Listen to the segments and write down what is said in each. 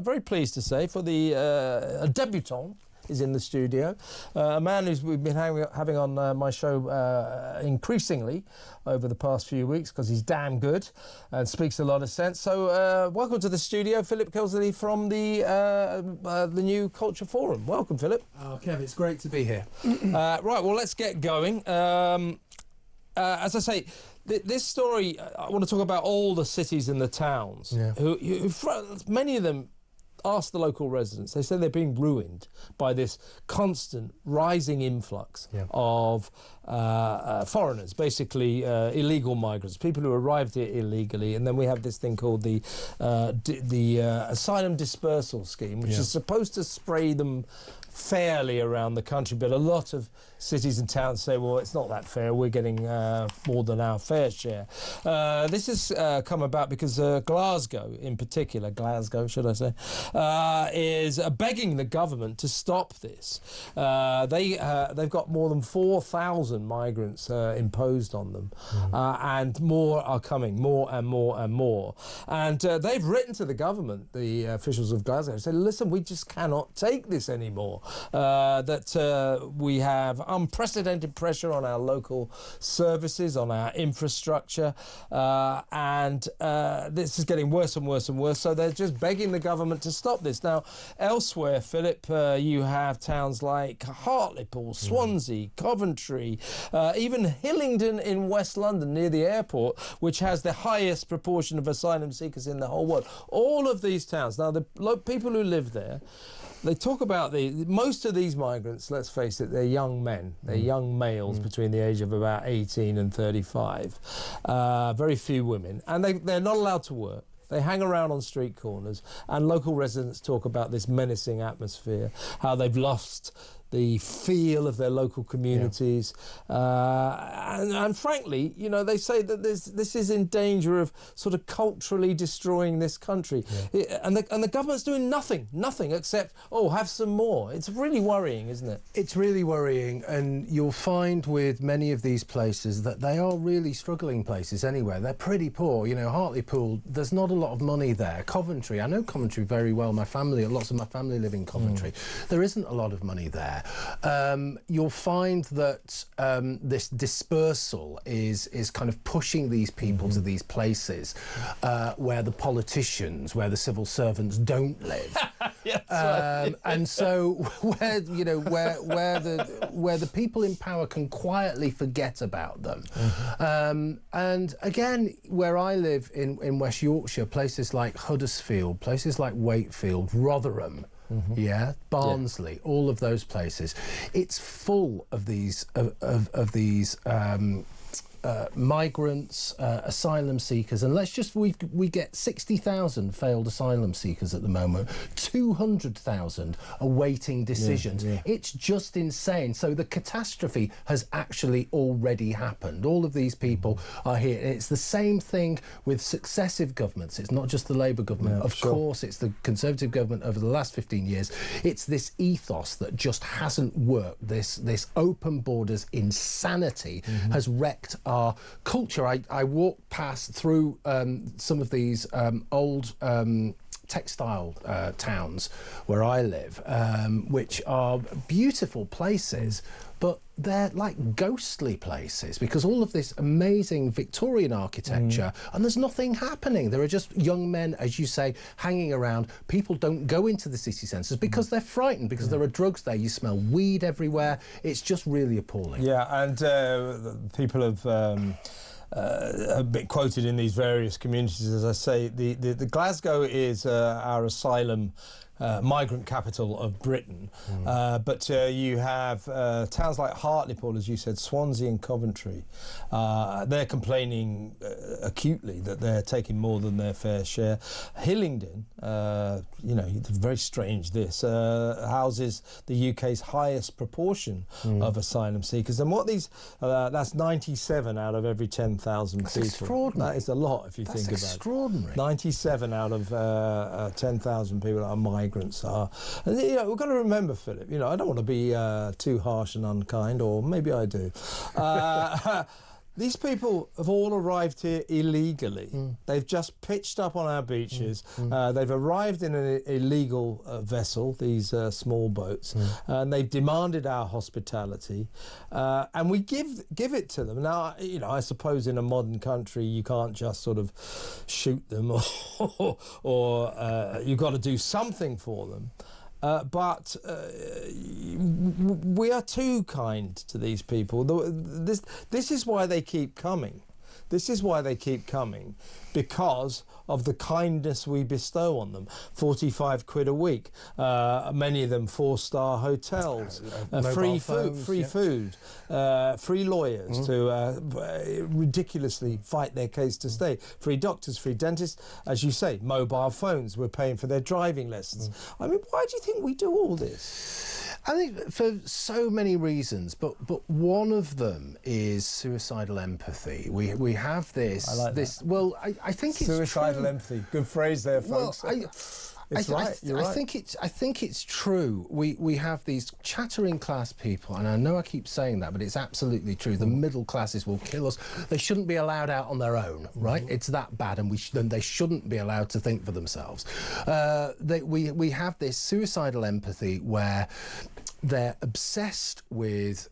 very pleased to say, for the a debutant is in the studio, a man we've been having on my show increasingly over the past few weeks because he's damn good and speaks a lot of sense. So welcome to the studio, Philip Kelsley from the New Culture Forum. Welcome, Philip. Oh, Kev, it's great to be here. Right, well, let's get going. As I say, this story, I want to talk about all the cities and the towns, who many of them ask the local residents. They say they're being ruined by this constant rising influx of foreigners, basically illegal migrants, people who arrived here illegally. And then we have this thing called the Asylum dispersal scheme, which is supposed to spray them fairly around the country, but a lot of cities and towns say, well, it's not that fair, we're getting more than our fair share. This has come about because Glasgow in particular, should I say, is begging the government to stop this. They've got more than 4,000 migrants imposed on them, and more are coming, more and more and more. And they've written to the government, the officials of Glasgow, and said, listen, we just cannot take this anymore. That we have unprecedented pressure on our local services, on our infrastructure, and this is getting worse and worse and worse. So they're just begging the government to stop this. Now, elsewhere, Philip, you have towns like Hartlepool, Swansea, Coventry, even Hillingdon in West London near the airport, which has the highest proportion of asylum seekers in the whole world. All of these towns, now the people who live there, they talk about most of these migrants, let's face it, they're young men. They're young males between the age of about 18 and 35. Very few women. And they're not allowed to work. They hang around on street corners. And local residents talk about this menacing atmosphere, how they've lost the feel of their local communities, and frankly, you know, they say that this is in danger of sort of culturally destroying this country, and the government's doing nothing except have some more. It's really worrying, isn't it? It's really worrying, and you'll find with many of these places that they are really struggling places anyway. They're pretty poor. You know, Hartlepool, there's not a lot of money there. Coventry, I know Coventry very well. Lots of my family live in Coventry. There isn't a lot of money there. You'll find that this dispersal is kind of pushing these people to these places where the politicians, where the civil servants don't live. And so where the people in power can quietly forget about them. And again, where I live in West Yorkshire, places like Huddersfield, places like Wakefield, Rotherham, Barnsley, all of those places, it's full of these migrants, asylum seekers, and we get 60,000 failed asylum seekers at the moment, 200,000 awaiting decisions. It's just insane. So the catastrophe has actually already happened. All of these people are here. And it's the same thing with successive governments. It's not just the Labour government. Of course, it's the Conservative government over the last 15 years. It's this ethos that just hasn't worked. This open borders insanity has wrecked our culture. I walked through some of these old textile towns where I live, which are beautiful places, but they're like ghostly places because all of this amazing Victorian architecture, and there's nothing happening. There are just young men, as you say, hanging around. People don't go into the city centres because they're frightened, because there are drugs there. You smell weed everywhere. It's just really appalling. Yeah, and people have been quoted in these various communities, as I say. The Glasgow is our asylum migrant capital of Britain, but you have towns like Hartlepool, as you said, Swansea and Coventry. They're complaining acutely that they're taking more than their fair share. Hillingdon, you know, it's very strange, this houses the UK's highest proportion of asylum seekers, and that's 97 out of every 10,000 people. Extraordinary. That is a lot if you think about it. That's extraordinary. 97 out of 10,000 people are migrants. Are, and you know, we've got to remember, Philip. You know, I don't want to be too harsh and unkind, or maybe I do. these people have all arrived here illegally. They've just pitched up on our beaches. They've arrived in an illegal vessel, these small boats, and they've demanded our hospitality, and we give it to them. Now, you know, I suppose in a modern country you can't just sort of shoot them, or you've got to do something for them. But we are too kind to these people. This is why they keep coming. This is why they keep coming, because of the kindness we bestow on them. 45 quid a week, many of them 4-star hotels, free food, free lawyers to ridiculously fight their case to stay, free doctors, free dentists, as you say, mobile phones, we're paying for their driving lessons. I mean, why do you think we do all this? I think for so many reasons, but one of them is suicidal empathy. We have this. I like this. That. Well, I think it's suicidal true. empathy. Good phrase there, folks. Well, It's right. You're right. I think it's true. We have these chattering class people, and I know I keep saying that, but it's absolutely true. The middle classes will kill us. They shouldn't be allowed out on their own, right? It's that bad, and they shouldn't be allowed to think for themselves. We have this suicidal empathy where they're obsessed with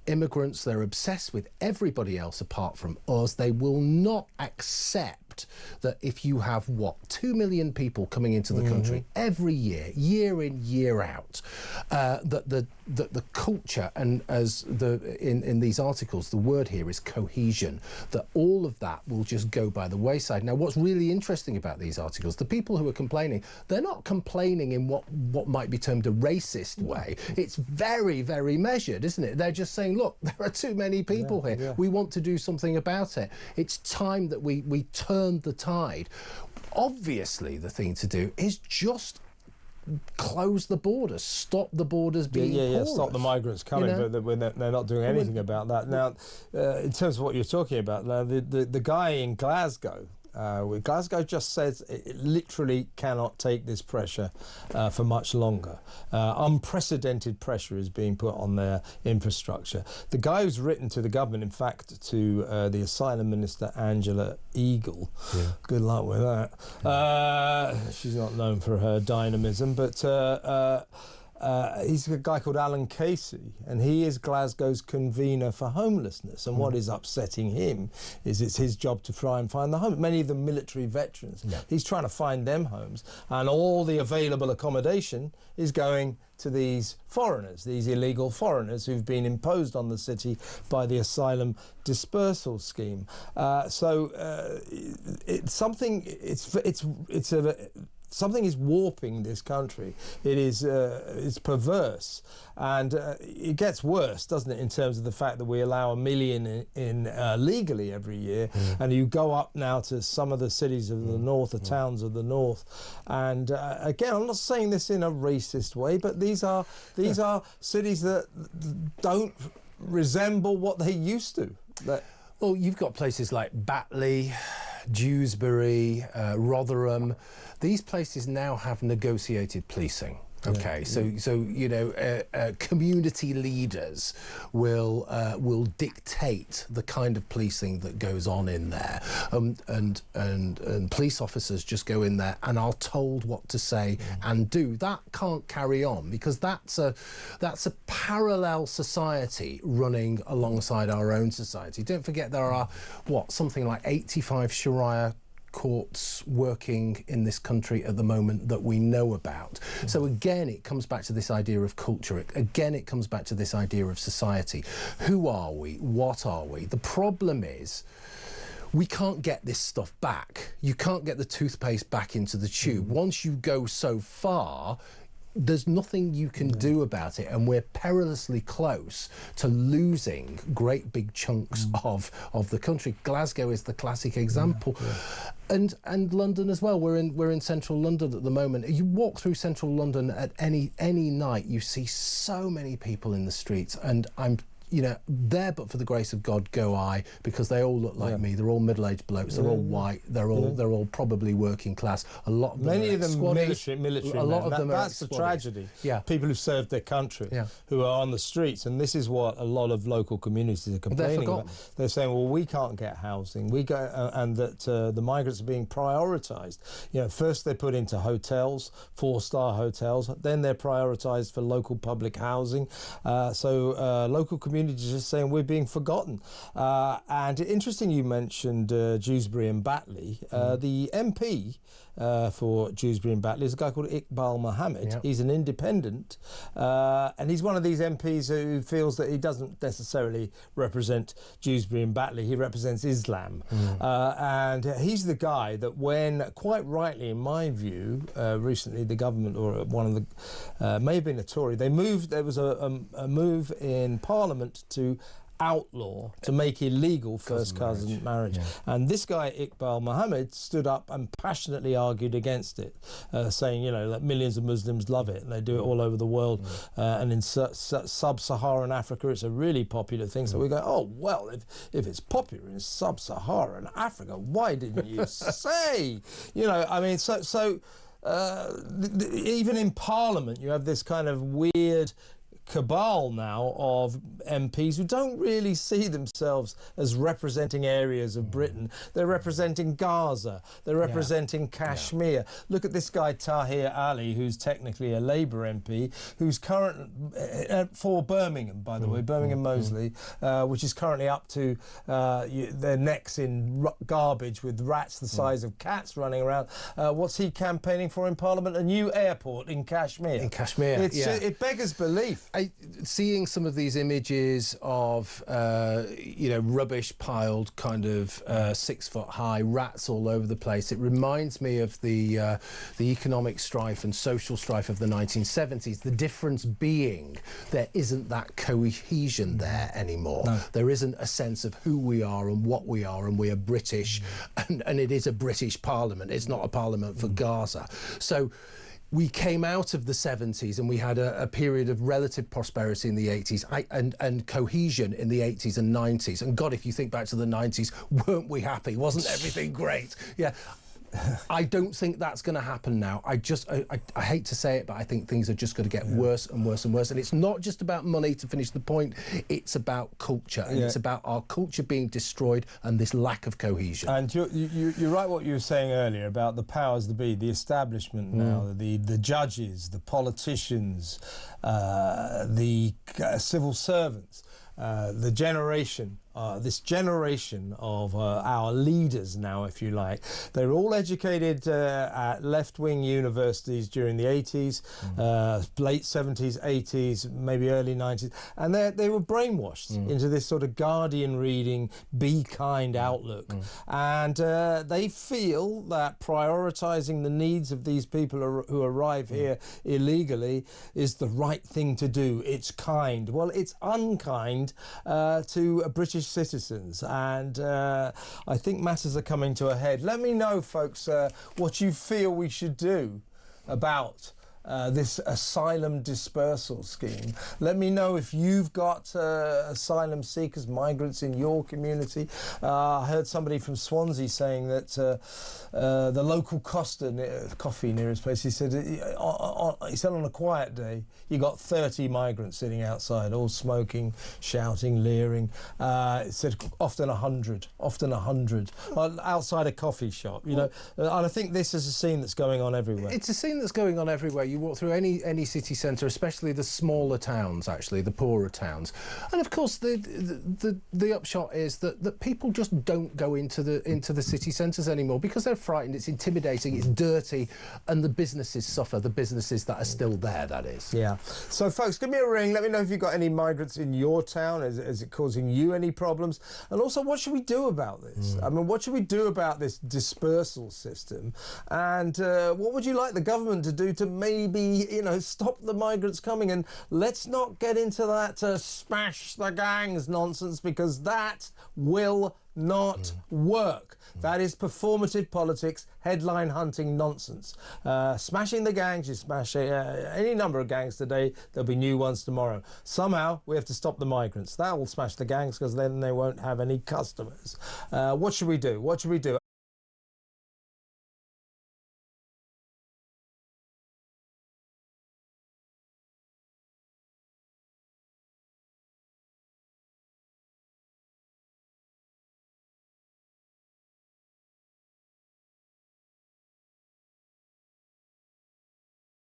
immigrants. They're obsessed with everybody else apart from us. They will not accept that if you have 2 million people coming into the country every year, year in, year out, that the culture, and as in these articles, the word here is cohesion, that all of that will just go by the wayside. Now, what's really interesting about these articles, the people who are complaining, they're not complaining in what might be termed a racist way. It's very, very measured, isn't it? They're just saying, look, there are too many people here. Yeah. We want to do something about it. It's time that we turn the tide. Obviously, the thing to do is just close the borders, stop the borders being porous. Stop the migrants coming, you know? But they're not doing anything about that. Now, in terms of what you're talking about, now the guy in Glasgow, Glasgow just says it literally cannot take this pressure for much longer. Unprecedented pressure is being put on their infrastructure. The guy who's written to the government, in fact, to the Asylum Minister, Angela Eagle, good luck with that. She's not known for her dynamism, but he's a guy called Alan Casey, and he is Glasgow's convener for homelessness. And what is upsetting him is it's his job to try and find the homes. Many of them military veterans. Yeah. He's trying to find them homes, and all the available accommodation is going to these foreigners, these illegal foreigners who've been imposed on the city by the Asylum dispersal scheme. Something is warping this country. It's perverse, and it gets worse, doesn't it, in terms of the fact that we allow 1 million in legally every year, and you go up now to some of the cities of the north, the towns of the north, and again, I'm not saying this in a racist way, but these are cities that don't resemble what they used to. Well, you've got places like Batley, Dewsbury, Rotherham. These places now have negotiated policing. Okay, so you know, community leaders will dictate the kind of policing that goes on in there, and police officers just go in there and are told what to say and do. That can't carry on, because that's a parallel society running alongside our own society. Don't forget, there are something like 85 Sharia courts working in this country at the moment that we know about. So again, it comes back to this idea of culture. Again, it comes back to this idea of society. Who are we? What are we? The problem is, we can't get this stuff back. You can't get the toothpaste back into the tube. Once you go so far, there's nothing you can do about it, and we're perilously close to losing great big chunks of the country. Glasgow is the classic example. And London as well. We're in central London at the moment. You walk through central London at any night, you see so many people in the streets, and I'm you know, there but for the grace of God go I, because they all look like me. They're all middle-aged blokes. They're all white. They're all probably working class. A lot of them, many of them military. A lot of them that's the tragedy. Yeah, people who served their country, who are on the streets, and this is what a lot of local communities are complaining about. They're saying, well, we can't get housing. We go, and that the migrants are being prioritised. You know, first they're put into hotels, 4-star hotels. Then they're prioritised for local public housing. So local communities just saying we're being forgotten. And interesting you mentioned Dewsbury and Batley. The MP for Dewsbury and Batley is a guy called Iqbal Mohammed. He's an independent, and he's one of these MPs who feels that he doesn't necessarily represent Dewsbury and Batley. He represents Islam. And he's the guy that when, quite rightly in my view, recently the government, or one of the, may have been a Tory, there was a move in Parliament to outlaw, to make illegal first cousin marriage. And this guy Iqbal Mohammed stood up and passionately argued against it, saying, you know, that millions of Muslims love it and they do it all over the world, and in sub-Saharan Africa it's a really popular thing. So we go, oh well, if it's popular in sub-Saharan Africa, why didn't you say? You know, I mean, so even in Parliament you have this kind of weird cabal now of MPs who don't really see themselves as representing areas of Britain. They're representing Gaza. They're representing Kashmir. Look at this guy Tahir Ali, who's technically a Labour MP, who's current for Birmingham, by the way, Birmingham Moseley, which is currently up to their necks in garbage with rats the size of cats running around. What's he campaigning for in Parliament? A new airport in Kashmir. In Kashmir, it beggars belief. Seeing some of these images of you know, rubbish piled kind of 6 foot high, rats all over the place, it reminds me of the economic strife and social strife of the 1970s. The difference being there isn't that cohesion there anymore. There isn't a sense of who we are and what we are, and we are British, and it is a British Parliament. It's not a Parliament for Gaza. So we came out of the 70s and we had a period of relative prosperity in the 80s and cohesion in the 80s and 90s. And God, if you think back to the 90s, weren't we happy? Wasn't everything great? Yeah. I don't think that's going to happen now. I hate to say it, but I think things are just going to get worse and worse and worse. And it's not just about money, to finish the point. It's about culture, and it's about our culture being destroyed and this lack of cohesion. And you're right what you were saying earlier about the powers that be, the establishment now, the judges, the politicians, the civil servants, the generation. This generation of our leaders now, if you like, they're all educated at left-wing universities during the 80s, late 70s, 80s, maybe early 90s, and they were brainwashed into this sort of Guardian reading, be kind outlook. And they feel that prioritising the needs of these people who arrive here illegally is the right thing to do. It's kind. Well, it's unkind to British citizens, and I think matters are coming to a head. Let me know, folks, what you feel we should do about this asylum dispersal scheme. Let me know if you've got asylum seekers, migrants in your community. I heard somebody from Swansea saying that the local coffee near his place, he said on a quiet day you got 30 migrants sitting outside, all smoking, shouting, leering. It said often 100 outside a coffee shop, you know. And I think this is a scene that's going on everywhere. It's a scene that's going on everywhere. You walk through any city centre, especially the smaller towns, actually, the poorer towns. And of course the upshot is that people just don't go into the city centres anymore because they're frightened, it's intimidating, it's dirty, and the businesses suffer, the businesses that are still there, that is. Yeah. So folks, give me a ring, let me know if you've got any migrants in your town. Is it causing you any problems? And also, what should we do about this? I mean, what should we do about this dispersal system? And what would you like the government to do to maybe, you know, stop the migrants coming? And let's not get into that smash the gangs nonsense, because that will not work. That is performative politics, headline hunting nonsense. Smashing the gangs, you smash any number of gangs today, there'll be new ones tomorrow. Somehow we have to stop the migrants. That will smash the gangs because then they won't have any customers. What should we do? What should we do?